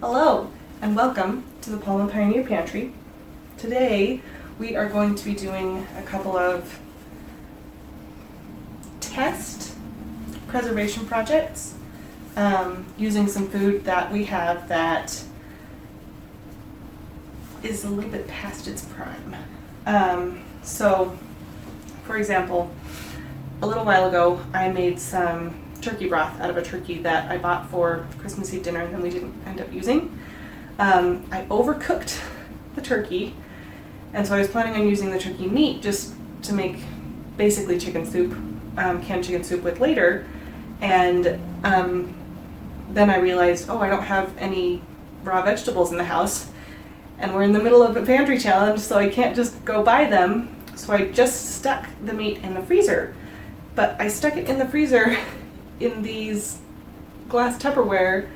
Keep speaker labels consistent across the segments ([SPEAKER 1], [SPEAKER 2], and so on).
[SPEAKER 1] Hello and welcome to the Palma Pioneer Pantry. Today we are going to be doing a couple of test preservation projects using some food that we have that is a little bit past its prime. So, for example, a little while ago I made some turkey broth out of a turkey that I bought for Christmas Eve dinner and then we didn't end up using. I overcooked the turkey, and so I was planning on using the turkey meat just to make basically chicken soup, canned chicken soup with later. And then I realized, I don't have any raw vegetables in the house, and we're in the middle of a pantry challenge, so I can't just go buy them. So I just stuck the meat in the freezer, but I stuck it in the freezer in these glass Tupperware,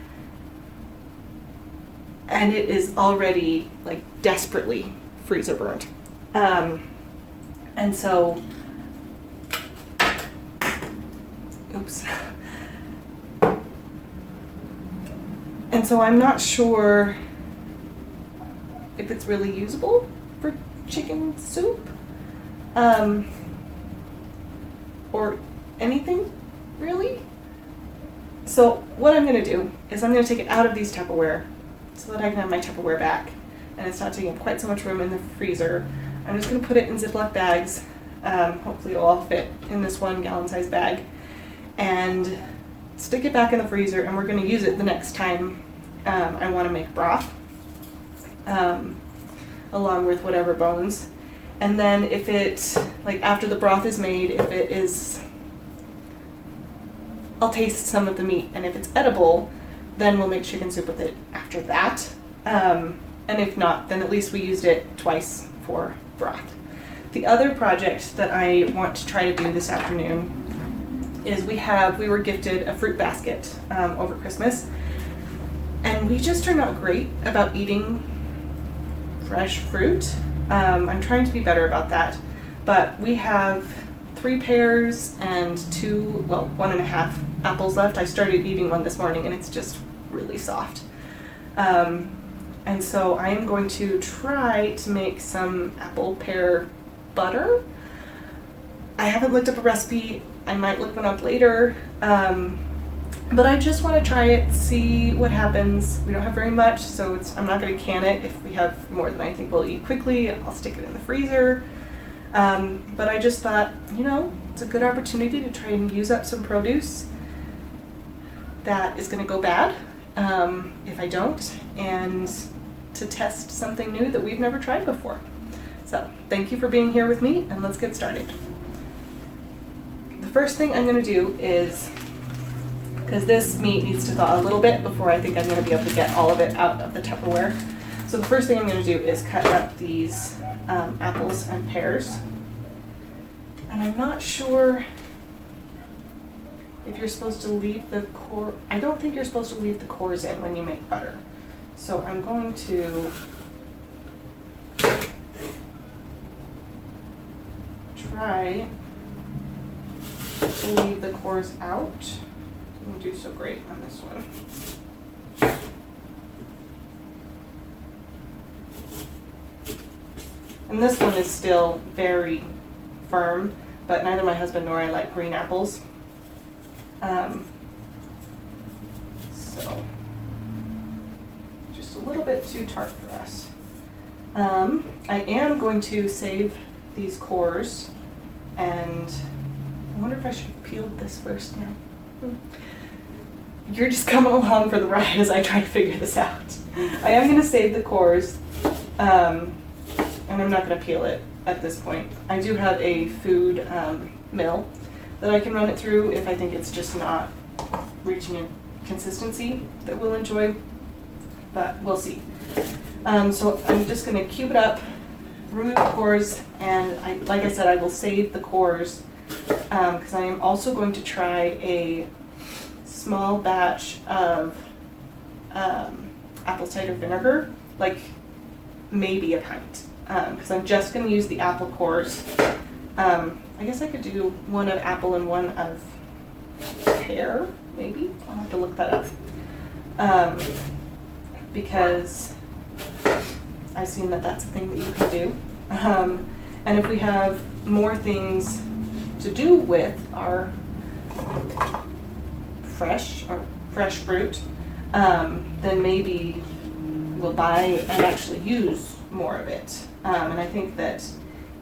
[SPEAKER 1] and it is already like desperately freezer burnt. And so, oops. And so I'm not sure if it's really usable for chicken soup, or anything really. So what I'm going to do is I'm going to take it out of these Tupperware so that I can have my Tupperware back and it's not taking quite so much room in the freezer. I'm just going to put it in Ziploc bags. Hopefully it'll all fit in this 1 gallon size bag, and stick it back in the freezer, and we're going to use it the next time I want to make broth, along with whatever bones. And then if it, like after the broth is made, if it is, I'll taste some of the meat, and if it's edible, then we'll make chicken soup with it after that. And if not, then at least we used it twice for broth. The other project that I want to try to do this afternoon is we were gifted a fruit basket over Christmas, and we just turned out great about eating fresh fruit. I'm trying to be better about that, but we have 3 pears and 1.5 apples left. I started eating one this morning and it's just really soft. And so I am going to try to make some apple pear butter. I haven't looked up a recipe. I might look one up later. But I just want to try it, see what happens. We don't have very much, so I'm not going to can it. If we have more than I think we'll eat quickly, I'll stick it in the freezer. But I just thought, it's a good opportunity to try and use up some produce that is going to go bad if I don't, and to test something new that we've never tried before. So thank you for being here with me, and let's get started. The first thing I'm going to do is, because this meat needs to thaw a little bit before I think I'm going to be able to get all of it out of the Tupperware. So the first thing I'm going to do is cut up these apples and pears. And I'm not sure if you're supposed to leave the core. I don't think you're supposed to leave the cores in when you make butter. So I'm going to try to leave the cores out. Didn't do so great on this one. And this one is still very firm, but neither my husband nor I like green apples. So just a little bit too tart for us. I am going to save these cores, and I wonder if I should have peeled this first now. You're just coming along for the ride as I try to figure this out. I am going to save the cores, and I'm not going to peel it at this point. I do have a food mill that I can run it through if I think it's just not reaching a consistency that we'll enjoy, but we'll see. So I'm just going to cube it up, remove the cores, and like I said, I will save the cores because I am also going to try a small batch of apple cider vinegar, like maybe a pint, because I'm just going to use the apple cores. I guess I could do one of apple and one of pear, maybe. I'll have to look that up. because I've seen that that's a thing that you can do. And if we have more things to do with our fresh fruit, then maybe we'll buy and actually use more of it. And I think that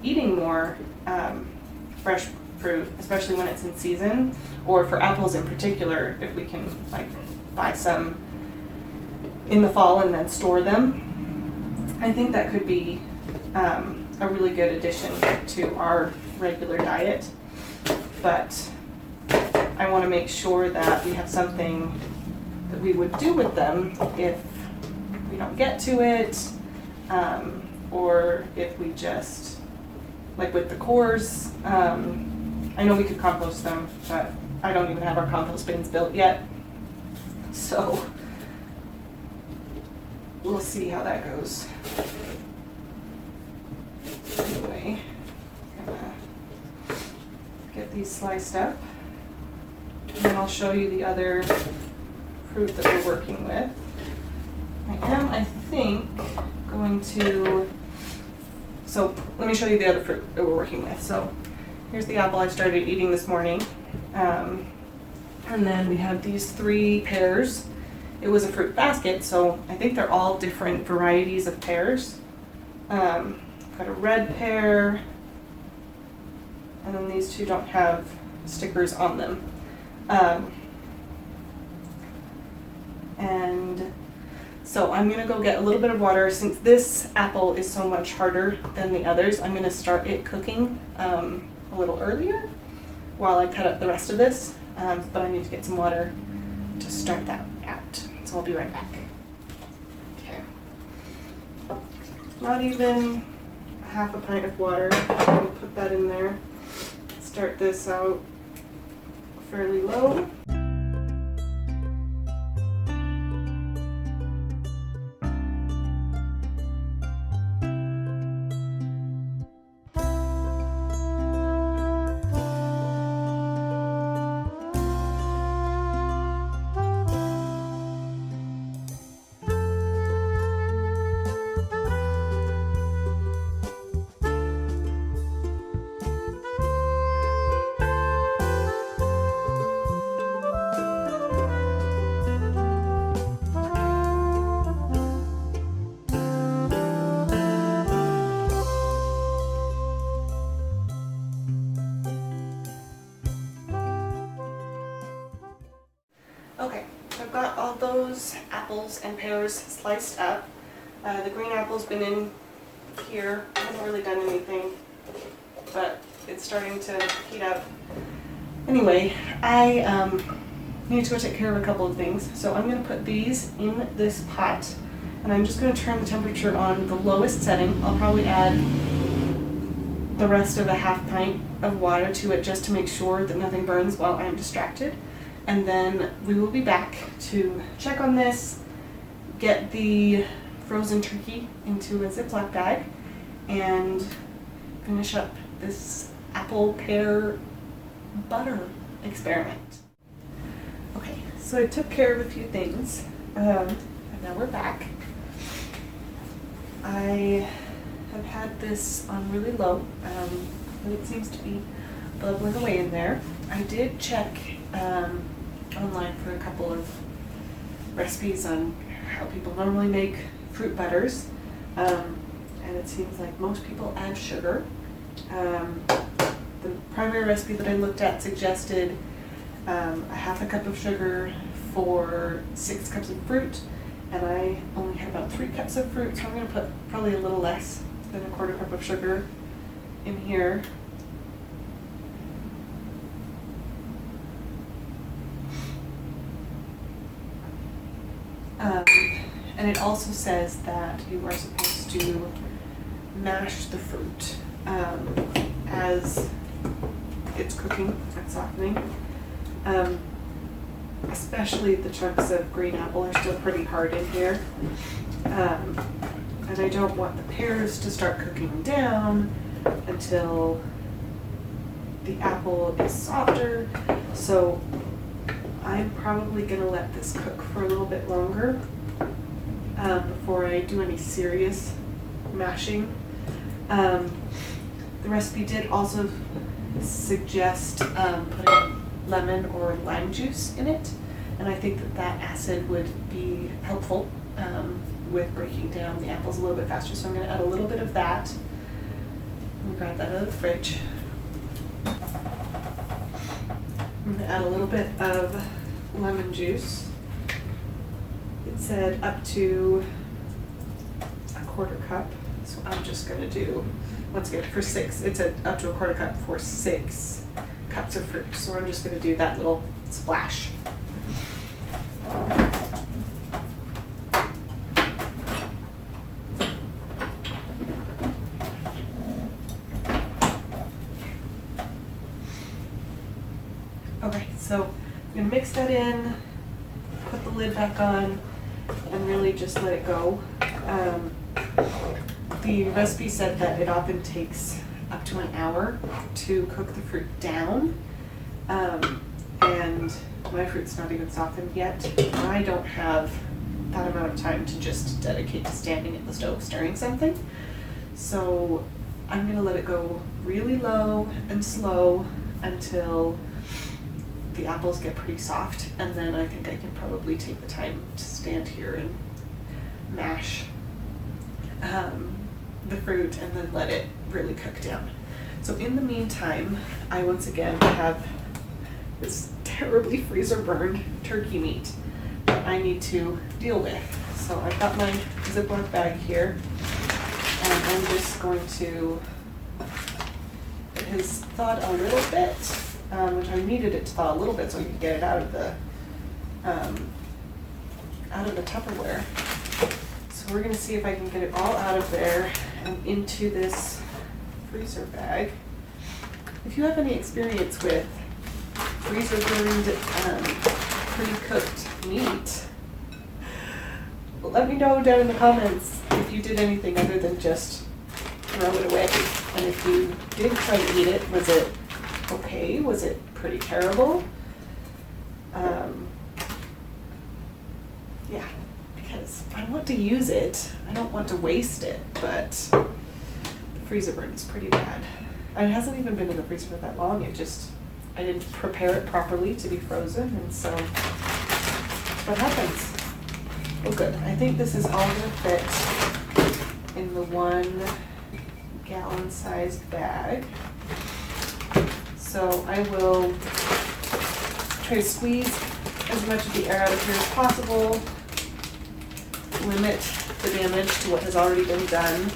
[SPEAKER 1] eating more fresh fruit, especially when it's in season, or for apples in particular, if we can like buy some in the fall and then store them, I think that could be a really good addition to our regular diet. But I want to make sure that we have something that we would do with them if we don't get to it, or if we just, like with the cores, I know we could compost them, but I don't even have our compost bins built yet. So we'll see how that goes. Anyway, I'm gonna get these sliced up, and then I'll show you the other fruit that we're working with. I think, going to, so let me show you the other fruit that we're working with. So here's the apple I started eating this morning. And then we have these 3 pears. It was a fruit basket, so I think they're all different varieties of pears. Got a red pear, and then these 2 don't have stickers on them. And so I'm gonna go get a little bit of water. Since this apple is so much harder than the others, I'm gonna start it cooking a little earlier while I cut up the rest of this. But I need to get some water to start that out. So I'll be right back. Okay. Not even half a pint of water. I'm gonna put that in there. Start this out fairly low. Okay, I've got all those apples and pears sliced up. The green apple's been in here. I haven't really done anything, but it's starting to heat up. Anyway, I need to go take care of a couple of things. So I'm going to put these in this pot, and I'm just going to turn the temperature on the lowest setting. I'll probably add the rest of a half pint of water to it just to make sure that nothing burns while I'm distracted. And then we will be back to check on this, get the frozen turkey into a Ziploc bag, and finish up this apple pear butter experiment. Okay, so I took care of a few things, and now we're back. I have had this on really low, but it seems to be bubbling away in there. I did check online for a couple of recipes on how people normally make fruit butters, and it seems like most people add sugar. The primary recipe that I looked at suggested a half a cup of sugar for 6 cups of fruit, and I only had about 3 cups of fruit, so I'm going to put probably a little less than a quarter cup of sugar in here. And it also says that you are supposed to mash the fruit as it's cooking and softening. Especially the chunks of green apple are still pretty hard in here. And I don't want the pears to start cooking down until the apple is softer. So I'm probably going to let this cook for a little bit longer. before I do any serious mashing. The recipe did also suggest putting lemon or lime juice in it, and I think that that acid would be helpful with breaking down the apples a little bit faster. So I'm going to add a little bit of that. Let me grab that out of the fridge. I'm going to add a little bit of lemon juice. It said up to a quarter cup, so I'm just going to do, once again, for 6, it said up to a quarter cup for 6 cups of fruit. So I'm just going to do that little splash. Okay, so I'm going to mix that in, put the lid back on, and really just let it go. The recipe said that it often takes up to an hour to cook the fruit down, and my fruit's not even softened yet. I don't have that amount of time to just dedicate to standing at the stove stirring something. So I'm going to let it go really low and slow until the apples get pretty soft, and then I think I can probably take the time to stand here and mash the fruit and then let it really cook down. So in the meantime, I once again have this terribly freezer burned turkey meat that I need to deal with. So I've got my Ziploc bag here, and I'm just going to, it has thawed a little bit, which I needed it to thaw a little bit so I could get it out of the Tupperware. So we're going to see if I can get it all out of there and into this freezer bag. If you have any experience with freezer burned pre-cooked meat, let me know down in the comments if you did anything other than just throw it away. And if you did try to eat it, was it okay? Was it pretty terrible? Yeah, because I want to use it. I don't want to waste it, but the freezer burn is pretty bad. It hasn't even been in the freezer for that long. I didn't prepare it properly to be frozen, and so that's what happens. Well, good. I think this is all going to fit in the 1 gallon sized bag. So I will try to squeeze as much of the air out of here as possible, limit the damage to what has already been done,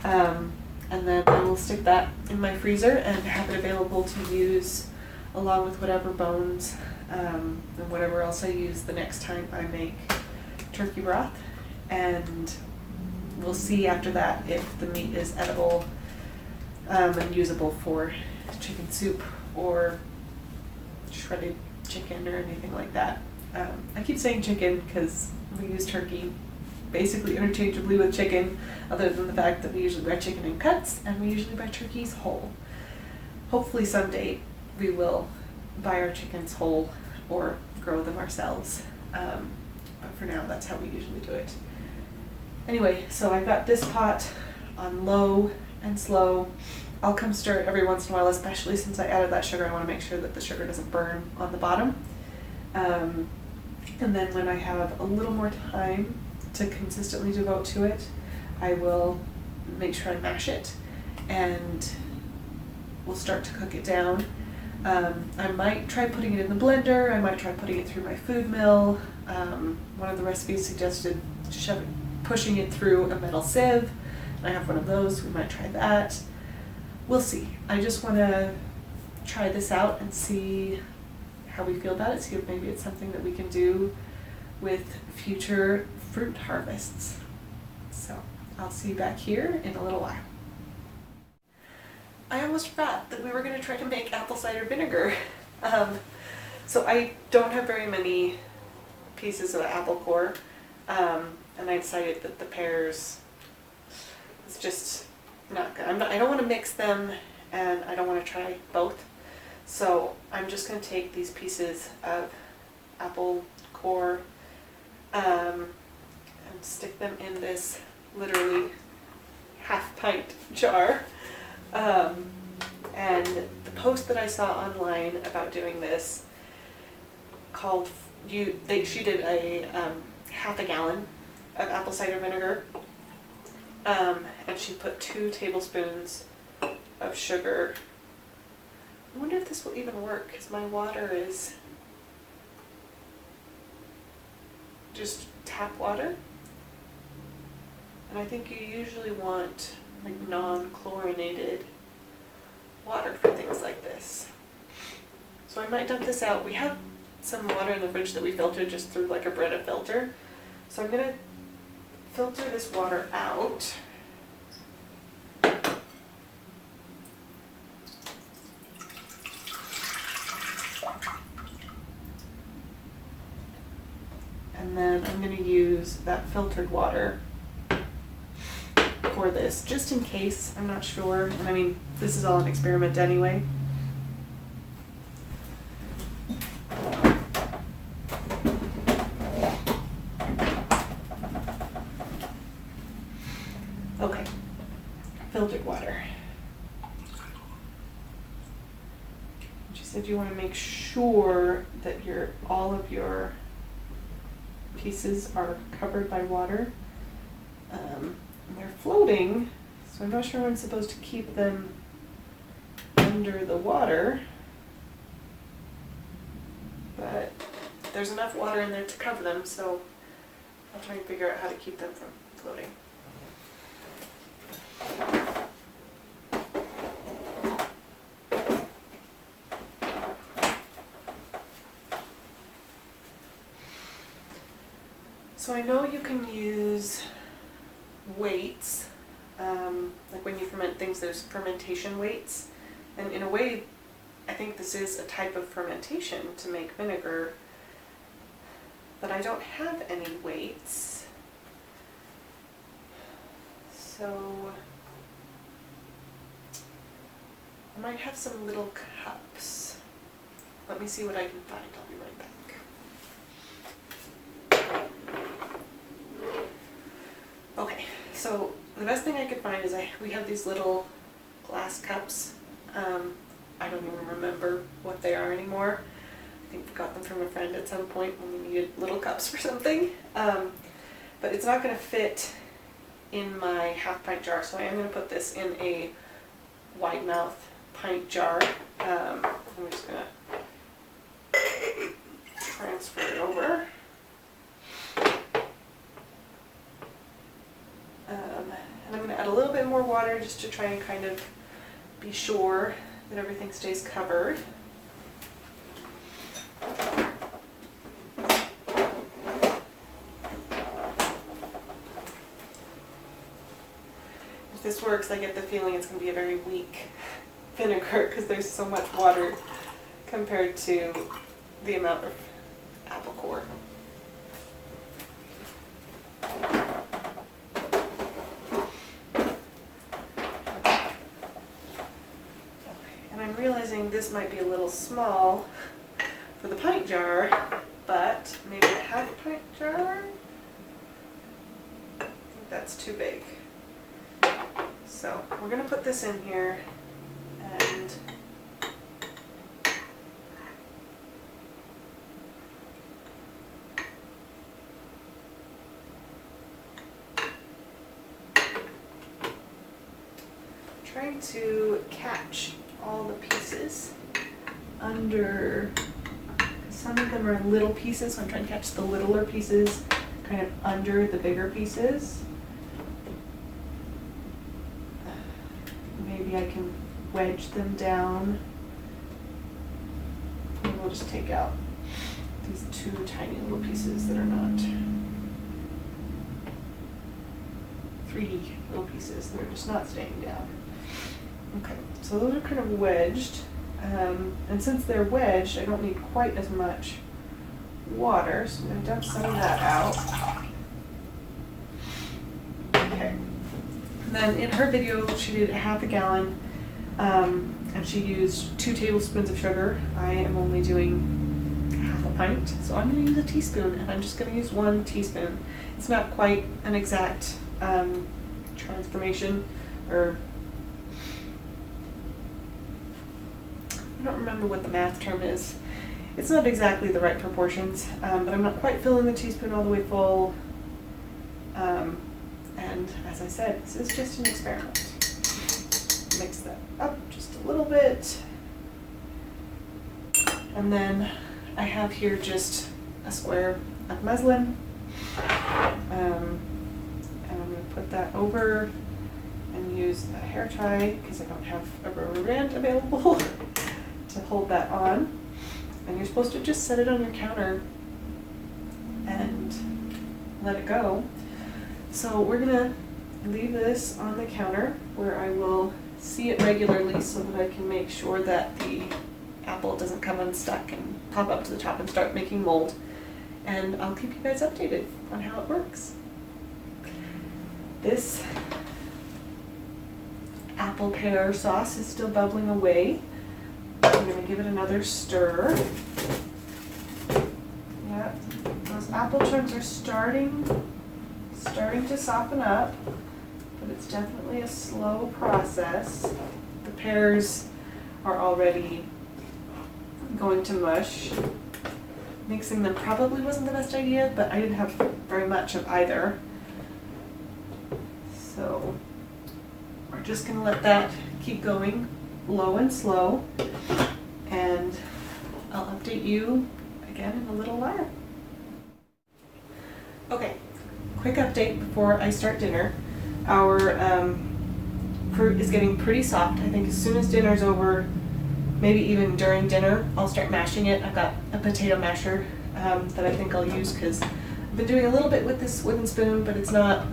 [SPEAKER 1] and then I will stick that in my freezer and have it available to use along with whatever bones and whatever else I use the next time I make turkey broth. And we'll see after that if the meat is edible and usable for chicken soup or shredded chicken or anything like that. I keep saying chicken because we use turkey basically interchangeably with chicken, other than the fact that we usually buy chicken in cuts and we usually buy turkeys whole. Hopefully someday we will buy our chickens whole or grow them ourselves, but for now that's how we usually do it. Anyway, so I've got this pot on low and slow. I'll come stir it every once in a while, especially since I added that sugar. I want to make sure that the sugar doesn't burn on the bottom. And then when I have a little more time to consistently devote to it, I will make sure I mash it and we'll start to cook it down. I might try putting it in the blender. I might try putting it through my food mill. One of the recipes suggested pushing it through a metal sieve. I have one of those. We might try that. We'll see. I just want to try this out and see how we feel about it, see if maybe it's something that we can do with future fruit harvests. So I'll see you back here in a little while. I almost forgot that we were going to try to make apple cider vinegar. So I don't have very many pieces of apple core, and I decided that the pears is just not good. I don't want to mix them, and I don't want to try both. So I'm just going to take these pieces of apple core and and stick them in this literally half-pint jar. And the post that I saw online about doing this called she did a half a gallon of apple cider vinegar, and she put 2 tablespoons of sugar. I wonder if this will even work because my water is just tap water, and I think you usually want like non-chlorinated water for things like this. So I might dump this out. We have some water in the fridge that we filtered just through like a Brita filter. So I'm gonna filter this water out. And then I'm gonna use that filtered water for this, just in case. I'm not sure. And I mean, this is all an experiment anyway. Okay, filtered water. She said you want to make sure that all of your pieces are covered by water. They're floating, so I'm not sure I'm supposed to keep them under the water, but there's enough water in there to cover them, so I'll try and figure out how to keep them from floating. So I know you can use weights, like when you ferment things, there's fermentation weights, and in a way I think this is a type of fermentation to make vinegar, but I don't have any weights, so I might have some little cups. Let me see what I can find. I'll be right back. Okay, so the best thing I could find is we have these little glass cups. I don't even remember what they are anymore. I think we got them from a friend at some point when we needed little cups for something. But it's not going to fit in my half-pint jar, so I am going to put this in a wide-mouth pint jar. I'm just going to transfer it over. And I'm going to add a little bit more water just to try and kind of be sure that everything stays covered. If this works, I get the feeling it's going to be a very weak vinegar because there's so much water compared to the amount of apple core. Realizing this might be a little small for the pint jar, but maybe a half pint jar? I think that's too big. So we're going to put this in here and trying to catch all the pieces under. Some of them are little pieces, so I'm trying to catch the littler pieces kind of under the bigger pieces. Maybe I can wedge them down. And we'll just take out these 2 tiny little pieces that are not 3 little pieces that are just not staying down. Okay, so those are kind of wedged, and since they're wedged, I don't need quite as much water, so I'm going to dump some of that out. Okay, and then in her video, she did a half a gallon, and she used 2 tablespoons of sugar. I am only doing half a pint, so I'm going to use a teaspoon, and I'm just going to use 1 teaspoon. It's not quite an exact transformation, or I don't remember what the math term is. It's not exactly the right proportions, but I'm not quite filling the teaspoon all the way full. And as I said, this is just an experiment. Mix that up just a little bit. And then I have here just a square of muslin. And I'm going to put that over and use a hair tie because I don't have a rubber band available to hold that on. And you're supposed to just set it on your counter and let it go. So we're going to leave this on the counter where I will see it regularly so that I can make sure that the apple doesn't come unstuck and pop up to the top and start making mold. And I'll keep you guys updated on how it works. This apple pear sauce is still bubbling away. I'm going to give it another stir. Yeah, those apple chunks are starting to soften up, but it's definitely a slow process. The pears are already going to mush. Mixing them probably wasn't the best idea, but I didn't have very much of either. So we're just going to let that keep going low and slow, and I'll update you again in a little while. Okay, quick update before I start dinner. Our fruit is getting pretty soft. I think as soon as dinner's over, maybe even during dinner, I'll start mashing it. I've got a potato masher that I think I'll use because I've been doing a little bit with this wooden spoon, but it's not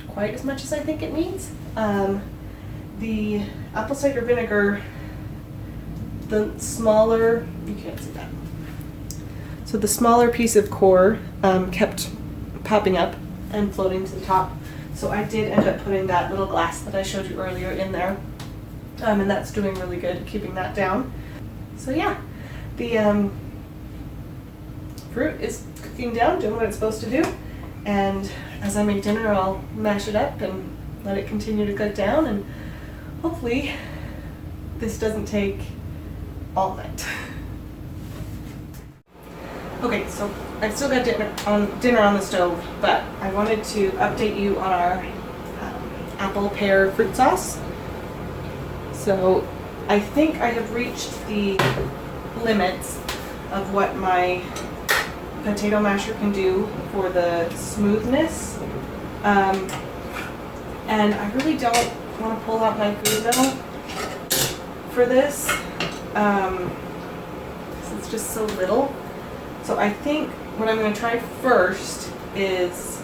[SPEAKER 1] quite as much as I think it needs. The apple cider vinegar, the smaller, you can't see that. So the smaller piece of core kept popping up and floating to the top. So I did end up putting that little glass that I showed you earlier in there. And that's doing really good, keeping that down. So yeah, the fruit is cooking down, doing what it's supposed to do. And as I make dinner, I'll mash it up and let it continue to cook down. And hopefully this doesn't take all night. Okay, so I've still got dinner on the stove, but I wanted to update you on our apple pear fruit sauce. So I think I have reached the limits of what my potato masher can do for the smoothness. And I really don't want to pull out my food mill for this. It's just so little. So I think what I'm going to try first is,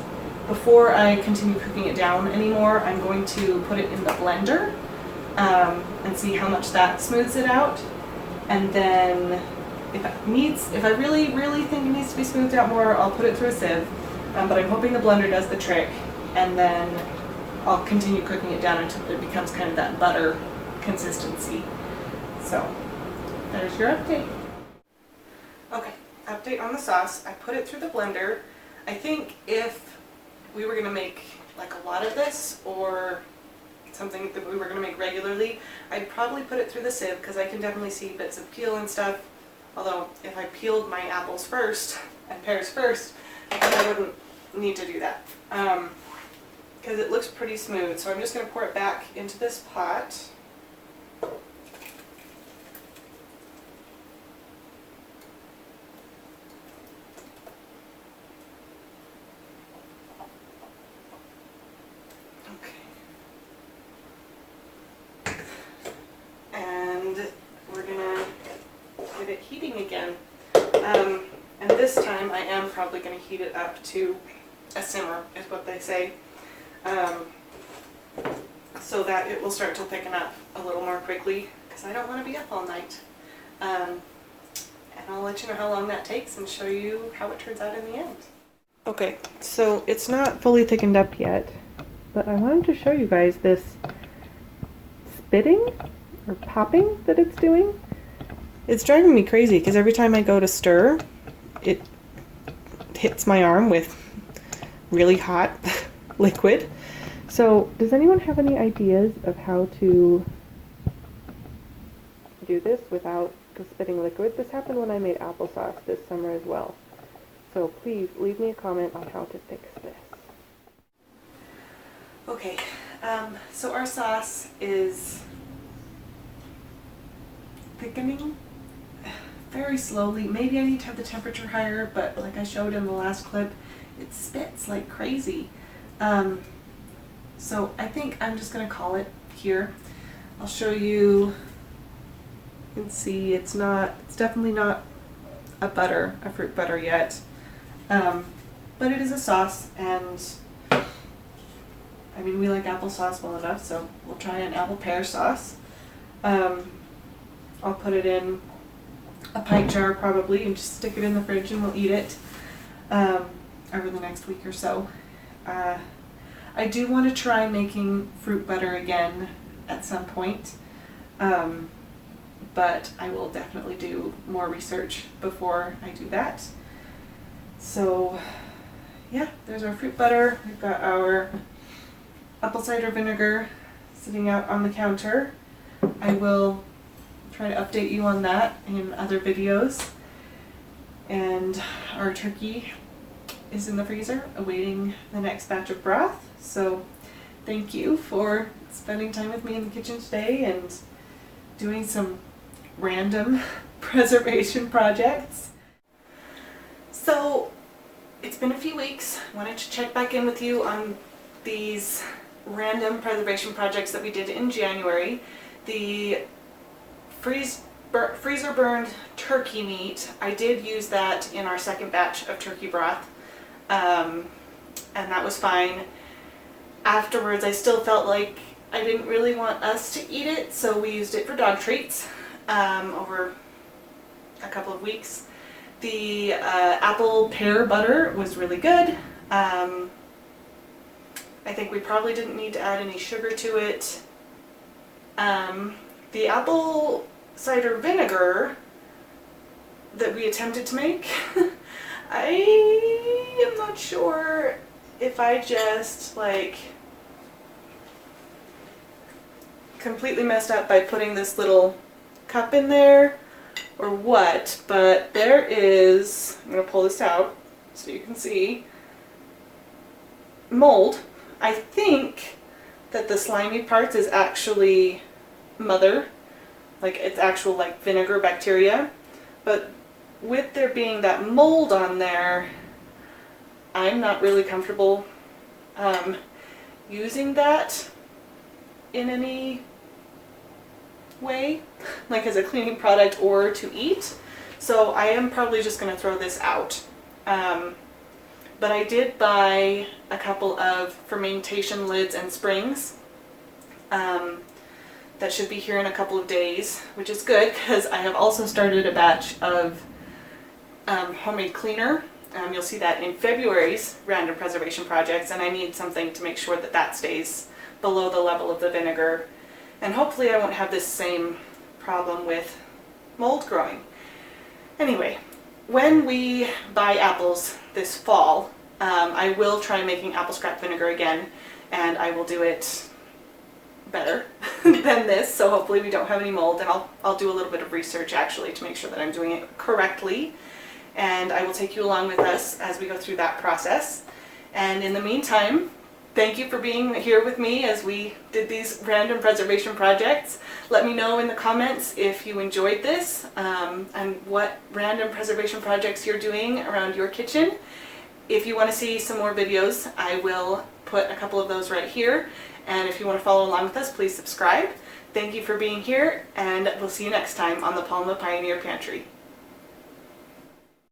[SPEAKER 1] before I continue cooking it down anymore, I'm going to put it in the blender and see how much that smooths it out. And then if I really, really think it needs to be smoothed out more, I'll put it through a sieve. But I'm hoping the blender does the trick, and then I'll continue cooking it down until it becomes kind of that butter consistency. So there's your update. Okay, update on the sauce. I put it through the blender. I think if we were going to make like a lot of this, or something that we were going to make regularly, I'd probably put it through the sieve because I can definitely see bits of peel and stuff. Although if I peeled my apples first and pears first, I wouldn't need to do that because it looks pretty smooth. So I'm just going to pour it back into this pot. And this time I am probably going to heat it up to a simmer, is what they say, so that it will start to thicken up a little more quickly, because I don't want to be up all night. And I'll let you know how long that takes and show you how it turns out in the end. Okay, so it's not fully thickened up yet, but I wanted to show you guys this spitting or popping that it's doing. It's driving me crazy because every time I go to stir, it hits my arm with really hot liquid. So does anyone have any ideas of how to do this without the spitting liquid? This happened when I made applesauce this summer as well. So please leave me a comment on how to fix this. Okay, so our sauce is thickening very slowly. Maybe I need to have the temperature higher, but like I showed in the last clip, it spits like crazy. So I think I'm just going to call it here. I'll show you. You can see it's definitely not a fruit butter yet. But it is a sauce, and I mean, we like applesauce well enough, so we'll try an apple pear sauce. I'll put it in a pint jar probably and just stick it in the fridge, and we'll eat it over the next week or so. I do want to try making fruit butter again at some point, but I will definitely do more research before I do that. So yeah, there's our fruit butter. We've got our apple cider vinegar sitting out on the counter. I will try to update you on that in other videos. And our turkey is in the freezer awaiting the next batch of broth. So thank you for spending time with me in the kitchen today and doing some random preservation projects. So it's been a few weeks. Wanted to check back in with you on these random preservation projects that we did in January. The freezer burned turkey meat, I did use that in our second batch of turkey broth, and that was fine. Afterwards, I still felt like I didn't really want us to eat it, so we used it for dog treats over a couple of weeks. The apple pear butter was really good. I think we probably didn't need to add any sugar to it. The apple cider vinegar that we attempted to make, I am not sure if I just like completely messed up by putting this little cup in there or what, but there is, I'm going to pull this out so you can see, mold. I think that the slimy parts is actually mother, like it's actual like vinegar bacteria, but with there being that mold on there, I'm not really comfortable using that in any way, like as a cleaning product or to eat. So I am probably just going to throw this out. But I did buy a couple of fermentation lids and springs that should be here in a couple of days, which is good because I have also started a batch of homemade cleaner. You'll see that in February's random preservation projects, and I need something to make sure that that stays below the level of the vinegar. And hopefully I won't have this same problem with mold growing. Anyway, when we buy apples this fall, I will try making apple scrap vinegar again, and I will do it better than this, so hopefully we don't have any mold, and I'll do a little bit of research actually to make sure that I'm doing it correctly, and I will take you along with us as we go through that process. And in the meantime, thank you for being here with me as we did these random preservation projects. Let me know in the comments if you enjoyed this and what random preservation projects you're doing around your kitchen. If you want to see some more videos, I will put a couple of those right here. And if you want to follow along with us, please subscribe. Thank you for being here, and we'll see you next time on the Palma Pioneer Pantry.